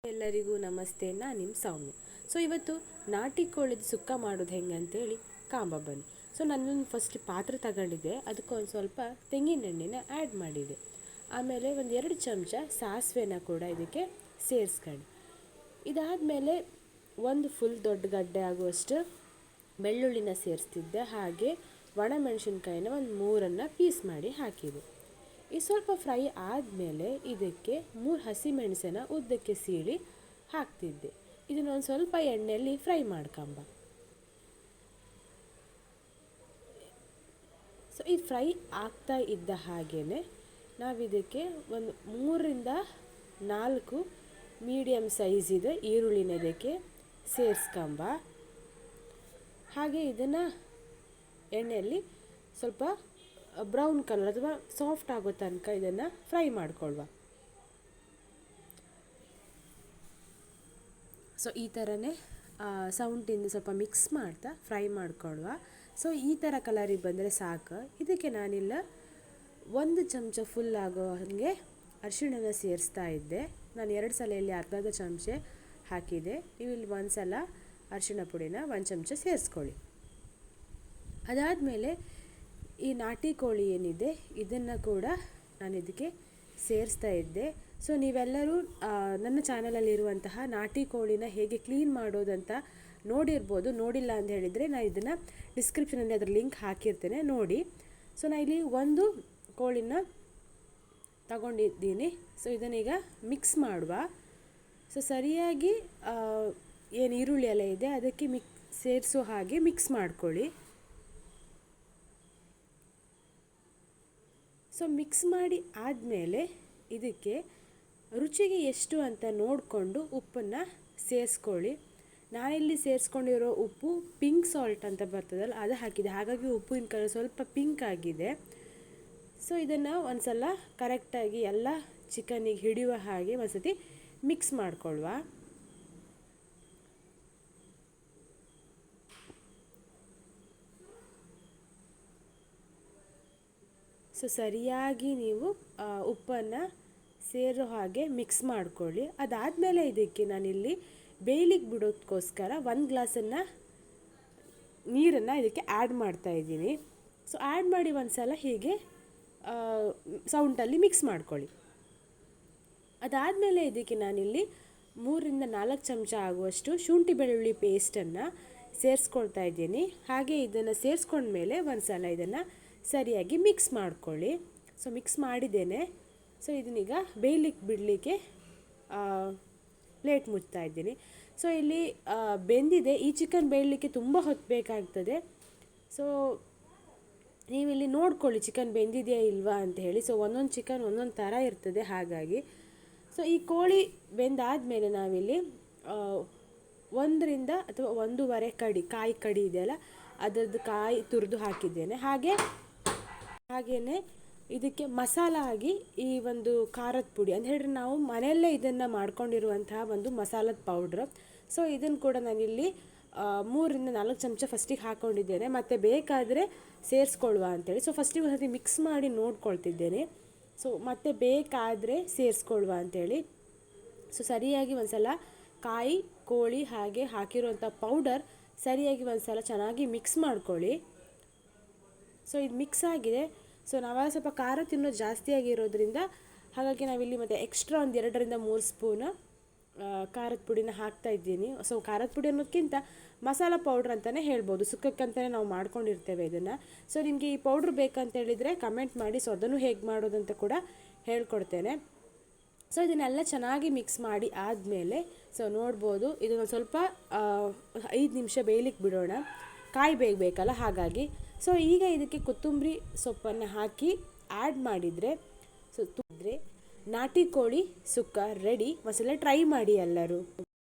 ಎಲ್ಲರಿಗೂ ನಮಸ್ತೆ. ನಾನು ನಿಮ್ಮ ಸೌಮ್ಯ. ಇವತ್ತು ನಾಟಿ ಕೋಳಿದು ಸುಕ್ಕ ಮಾಡೋದು ಹೆಂಗೆ ಅಂತೇಳಿ ಬನ್ನಿ. ನಾನೊಂದು ಫಸ್ಟ್ ಪಾತ್ರೆ ತಗೊಂಡಿದ್ದೆ, ಅದಕ್ಕೆ ಒಂದು ಸ್ವಲ್ಪ ತೆಂಗಿನ ಎಣ್ಣೆನ ಆ್ಯಡ್ ಮಾಡಿದೆ. ಆಮೇಲೆ ಒಂದು 2 ಚಮಚ ಸಾಸಿವೆನ ಕೂಡ ಇದಕ್ಕೆ ಸೇರಿಸ್ಕೊಂಡು, ಇದಾದಮೇಲೆ ಒಂದು ಫುಲ್ ದೊಡ್ಡ ಗಡ್ಡೆ ಆಗುವಷ್ಟು ಬೆಳ್ಳುಳ್ಳಿನ ಸೇರಿಸ್ತಿದ್ದೆ. ಹಾಗೆ ಒಣಮೆಣಸಿನ್ಕಾಯಿನ ಒಂದು 3 ಪೀಸ್ ಮಾಡಿ ಹಾಕಿದೆ. ಈ ಸ್ವಲ್ಪ ಫ್ರೈ ಆದಮೇಲೆ ಇದಕ್ಕೆ 3 ಹಸಿಮೆಣಸನ್ನು ಉದ್ದಕ್ಕೆ ಸೀಳಿ ಹಾಕ್ತಿದ್ದೆ. ಇದನ್ನು ಒಂದು ಸ್ವಲ್ಪ ಎಣ್ಣೆಯಲ್ಲಿ ಫ್ರೈ ಮಾಡ್ಕೊಂಬ. ಇದು ಫ್ರೈ ಆಗ್ತಾ ಇದ್ದ ಹಾಗೇ ನಾವಿದಕ್ಕೆ ಒಂದು 3ರಿಂದ 4 ಮೀಡಿಯಮ್ ಸೈಜಿದು ಈರುಳ್ಳಿನ ಇದಕ್ಕೆ ಸೇರಿಸ್ಕೊಂಬ. ಹಾಗೆ ಇದನ್ನು ಎಣ್ಣೆಯಲ್ಲಿ ಸ್ವಲ್ಪ ಬ್ರೌನ್ ಕಲರ್ ಅಥವಾ ಸಾಫ್ಟ್ ಆಗೋ ತನಕ ಇದನ್ನು ಫ್ರೈ ಮಾಡ್ಕೊಳ್ವ. ಈ ಥರನೇ ಸೌಂಟಿಂದ ಸ್ವಲ್ಪ ಮಿಕ್ಸ್ ಮಾಡ್ತಾ ಫ್ರೈ ಮಾಡ್ಕೊಳ್ವ. ಈ ಥರ ಕಲರಿಗೆ ಬಂದರೆ ಸಾಕು. ಇದಕ್ಕೆ ನಾನಿಲ್ಲ 1 ಚಮಚ ಫುಲ್ ಆಗೋ ಹಾಗೆ ಅರಿಶಿಣನ ಸೇರಿಸ್ತಾ ಇದ್ದೆ. ನಾನು 2 ಸಲ ಇಲ್ಲಿ ಅರ್ಧ ಚಮಚ ಹಾಕಿದೆ. ನೀವು ಇಲ್ಲಿ 1 ಸಲ ಅರಿಶಿಣ ಪುಡಿನ 1 ಚಮಚ ಸೇರಿಸ್ಕೊಳ್ಳಿ. ಅದಾದಮೇಲೆ ಈ ನಾಟಿ ಕೋಳಿ ಏನಿದೆ ಇದನ್ನು ಕೂಡ ನಾನು ಇದಕ್ಕೆ ಸೇರಿಸ್ತಾ ಇದ್ದೆ. ನೀವೆಲ್ಲರೂ ನನ್ನ ಚಾನಲಲ್ಲಿರುವಂತಹ ನಾಟಿ ಕೋಳಿನ ಹೇಗೆ ಕ್ಲೀನ್ ಮಾಡೋದಂತ ನೋಡಿರ್ಬೋದು. ನೋಡಿಲ್ಲ ಅಂತ ಹೇಳಿದರೆ ನಾನು ಇದನ್ನು ಡಿಸ್ಕ್ರಿಪ್ಷನಲ್ಲಿ ಅದರ ಲಿಂಕ್ ಹಾಕಿರ್ತೇನೆ, ನೋಡಿ. ನಾನು ಇಲ್ಲಿ ಒಂದು ಕೋಳಿನ ತಗೊಂಡಿದ್ದೀನಿ. ಇದನ್ನೀಗ ಮಿಕ್ಸ್ ಮಾಡುವ. ಸರಿಯಾಗಿ ಏನು ಈರುಳ್ಳಿ ಎಲ್ಲ ಇದೆ ಅದಕ್ಕೆ ಸೇರಿಸೋ ಹಾಗೆ ಮಿಕ್ಸ್ ಮಾಡ್ಕೊಳ್ಳಿ. ಮಿಕ್ಸ್ ಮಾಡಿ ಆದಮೇಲೆ ಇದಕ್ಕೆ ರುಚಿಗೆ ಎಷ್ಟು ಅಂತ ನೋಡಿಕೊಂಡು ಉಪ್ಪನ್ನು ಸೇರಿಸ್ಕೊಳ್ಳಿ. ನಾನಿಲ್ಲಿ ಸೇರಿಸ್ಕೊಂಡಿರೋ ಉಪ್ಪು ಪಿಂಕ್ ಸಾಲ್ಟ್ ಅಂತ ಬರ್ತದಲ್ಲ ಅದು ಹಾಕಿದೆ, ಹಾಗಾಗಿ ಉಪ್ಪಿನ ಕಲರ್ ಸ್ವಲ್ಪ ಪಿಂಕ್ ಆಗಿದೆ. ಇದನ್ನು ಒಂದು ಸಲ ಕರೆಕ್ಟಾಗಿ ಎಲ್ಲ ಚಿಕನ್ನಿಗೆ ಹಿಡಿಯುವ ಹಾಗೆ ಒಂದು ಸತಿ ಮಿಕ್ಸ್ ಮಾಡ್ಕೊಳ್ವ. ಸರಿಯಾಗಿ ನೀವು ಉಪ್ಪನ್ನು ಸೇರೋ ಹಾಗೆ ಮಿಕ್ಸ್ ಮಾಡ್ಕೊಳ್ಳಿ. ಅದಾದಮೇಲೆ ಇದಕ್ಕೆ ನಾನಿಲ್ಲಿ ಬೇಯಲಿಕ್ಕೆ ಬಿಡೋದಕ್ಕೋಸ್ಕರ 1 ಗ್ಲಾಸನ್ನು ನೀರನ್ನು ಇದಕ್ಕೆ ಆ್ಯಡ್ ಮಾಡ್ತಾಯಿದ್ದೀನಿ. ಆ್ಯಡ್ ಮಾಡಿ ಒಂದು ಸಲ ಹೀಗೆ ಸೌಂಡಲ್ಲಿ ಮಿಕ್ಸ್ ಮಾಡ್ಕೊಳ್ಳಿ. ಅದಾದಮೇಲೆ ಇದಕ್ಕೆ ನಾನಿಲ್ಲಿ 3ರಿಂದ 4 ಚಮಚ ಆಗುವಷ್ಟು ಶುಂಠಿ ಬೆಳ್ಳುಳ್ಳಿ ಪೇಸ್ಟನ್ನು ಸೇರಿಸ್ಕೊಳ್ತಾ ಇದ್ದೀನಿ. ಹಾಗೆ ಇದನ್ನು ಸೇರಿಸ್ಕೊಂಡ್ಮೇಲೆ ಒಂದು ಸಲ ಇದನ್ನು ಸರಿಯಾಗಿ ಮಿಕ್ಸ್ ಮಾಡ್ಕೊಳ್ಳಿ. ಮಿಕ್ಸ್ ಮಾಡಿದ್ದೇನೆ. ಇದನ್ನೀಗ ಬೇಯಲಿಕ್ಕೆ ಬಿಡಲಿಕ್ಕೆ ಪ್ಲೇಟ್ ಮುಚ್ತಾ ಇದ್ದೀನಿ. ಇಲ್ಲಿ ಬೆಂದಿದೆ. ಈ ಚಿಕನ್ ಬೇಯಲಿಕ್ಕೆ ತುಂಬ ಹೊತ್ತು ಬೇಕಾಗ್ತದೆ. ನೀವಿಲ್ಲಿ ನೋಡ್ಕೊಳ್ಳಿ ಚಿಕನ್ ಬೆಂದಿದೆಯಾ ಇಲ್ವಾ ಅಂತ ಹೇಳಿ. ಒಂದೊಂದು ಚಿಕನ್ ಒಂದೊಂದು ಥರ ಇರ್ತದೆ, ಹಾಗಾಗಿ ಈ ಕೋಳಿ ಬೆಂದಾದಮೇಲೆ ನಾವಿಲ್ಲಿ 1ರಿಂದ ಅಥವಾ 1.5 ಕಾಯಿ ಕಡಿ ಇದೆಯಲ್ಲ ಅದರದ್ದು ಕಾಯಿ ತುರಿದು ಹಾಕಿದ್ದೇನೆ. ಹಾಗೆಯೇ ಇದಕ್ಕೆ ಮಸಾಲ ಆಗಿ ಈ ಒಂದು ಖಾರದ ಪುಡಿ ಅಂತ ಹೇಳಿದ್ರೆ ನಾವು ಮನೆಯಲ್ಲೇ ಇದನ್ನು ಮಾಡ್ಕೊಂಡಿರುವಂತಹ ಒಂದು ಮಸಾಲದ ಪೌಡ್ರ್. ಇದನ್ನು ಕೂಡ ನಾನಿಲ್ಲಿ 3ರಿಂದ 4 ಚಮಚ ಫಸ್ಟಿಗೆ ಹಾಕ್ಕೊಂಡಿದ್ದೇನೆ, ಮತ್ತು ಬೇಕಾದರೆ ಸೇರಿಸ್ಕೊಳ್ಳುವ ಅಂಥೇಳಿ. ಫಸ್ಟಿಗೆ ಒಂದು ಸರ್ತಿ ಮಿಕ್ಸ್ ಮಾಡಿ ನೋಡ್ಕೊಳ್ತಿದ್ದೇನೆ. ಮತ್ತೆ ಬೇಕಾದರೆ ಸೇರಿಸ್ಕೊಳ್ಳುವ ಅಂಥೇಳಿ. ಸರಿಯಾಗಿ ಒಂದು ಸಲ ಕಾಯಿ, ಕೋಳಿ ಹಾಗೆ ಹಾಕಿರುವಂಥ ಪೌಡರ್ ಸರಿಯಾಗಿ ಒಂದು ಸಲ ಚೆನ್ನಾಗಿ ಮಿಕ್ಸ್ ಮಾಡ್ಕೊಳ್ಳಿ. ಇದು ಮಿಕ್ಸ್ ಆಗಿದೆ. ನಾವೆಲ್ಲ ಸ್ವಲ್ಪ ಖಾರ ತಿನ್ನೋದು ಜಾಸ್ತಿಯಾಗಿರೋದ್ರಿಂದ ಹಾಗಾಗಿ ನಾವಿಲ್ಲಿ ಮತ್ತೆ ಎಕ್ಸ್ಟ್ರಾ ಒಂದು 2ರಿಂದ 3 ಸ್ಪೂನ್ ಖಾರದ ಪುಡಿನ ಹಾಕ್ತಾ ಇದ್ದೀನಿ. ಖಾರದ ಪುಡಿ ಅನ್ನೋದಕ್ಕಿಂತ ಮಸಾಲ ಪೌಡ್ರ್ ಅಂತಲೇ ಹೇಳ್ಬೋದು, ಸುಕ್ಕಕ್ಕಂತಲೇ ನಾವು ಮಾಡ್ಕೊಂಡಿರ್ತೇವೆ ಇದನ್ನು. ನಿಮಗೆ ಈ ಪೌಡ್ರ್ ಬೇಕಂತ ಹೇಳಿದರೆ ಕಮೆಂಟ್ ಮಾಡಿ, ಅದನ್ನು ಹೇಗೆ ಮಾಡೋದಂತ ಕೂಡ ಹೇಳ್ಕೊಡ್ತೇನೆ. ಇದನ್ನೆಲ್ಲ ಚೆನ್ನಾಗಿ ಮಿಕ್ಸ್ ಮಾಡಿ ಆದಮೇಲೆ ನೋಡ್ಬೋದು ಇದನ್ನು ಸ್ವಲ್ಪ 5 ನಿಮಿಷ ಬೇಯಲಿಕ್ಕೆ ಬಿಡೋಣ. ಕಾಯಿ ಬೇಕಲ್ಲ, ಹಾಗಾಗಿ ಈಗ ಇದಕ್ಕೆ ಕೊತ್ತಂಬರಿ ಸೊಪ್ಪನ್ನು ಹಾಕಿ ಆ್ಯಡ್ ಮಾಡಿದರೆ ನಾಟಿ ಕೋಳಿ ಸುಕ್ಕ ರೆಡಿ. ಒಂದ್ಸಲ ಟ್ರೈ ಮಾಡಿ ಎಲ್ಲರೂ.